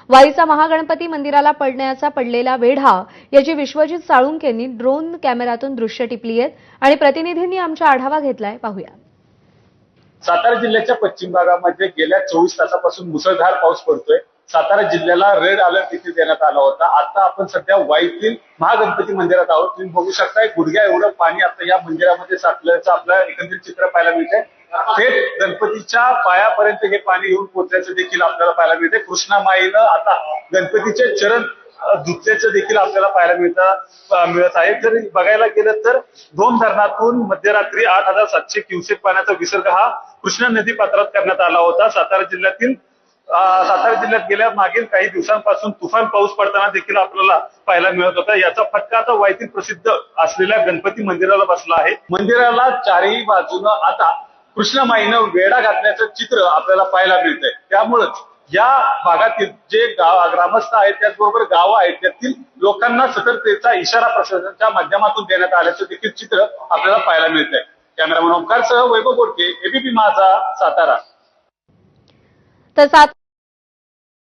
वाईचा महागणपती मंदिराला पडलेला वेढा याची विश्वजित साळुंखेंनी ड्रोन कॅमेऱ्यातून दृश्य टिपली आहेत आणि प्रतिनिधींनी आमचा आढावा घेतलाय. पाहूया. सातारा जिल्ह्याच्या पश्चिम भागामध्ये गेल्या 24 तासापासून मुसळधार पाऊस पडतोय. सातारा जिल्ह्याला रेड अलर्ट देखील देण्यात आला होता. आता आपण सध्या वाईतील महागणपती मंदिरात आहोत. तुम्ही बघू शकता गुडघ्या एवढं पाणी आता या मंदिरामध्ये साचल्याचं आपल्याला एकंदरीत चित्र पाहायला मिळतंय. थेट गणपतीच्या पायापर्यंत हे पाणी येऊन पोहोचल्याचं देखील आपल्याला पाहायला मिळतंय. कृष्णामाईनं आता गणपतीचे चरण धुतल्याचं देखील आपल्याला पाहायला मिळत आहे. जर बघायला गेलं तर दोन धरणातून मध्यरात्री 8,700 क्युसेक पाण्याचा विसर्ग हा कृष्णा नदी पात्रात करण्यात आला होता. सातारा जिल्ह्यात गेल्या मागील काही दिवसांपासून तुफान पाऊस पडताना देखील आपल्याला पाहायला मिळत होता. याचा फटका आता वाईतील प्रसिद्ध असलेल्या गणपती मंदिराला बसला आहे. मंदिराला चारही बाजूनं आता कृष्णामाईनं वेढा घातल्याचं चित्र आपल्याला पाहायला मिळतंय. त्यामुळेच या भागातील जे ग्रामस्थ आहेत त्याचबरोबर गावं आहेत त्यातील लोकांना सतर्कतेचा इशारा प्रशासनाच्या माध्यमातून देण्यात आल्याचं देखील चित्र आपल्याला पाहायला मिळतंय. कॅमेरामन ओमकारसह वैभव बोडके, एबीपी माझा, सातारा. तर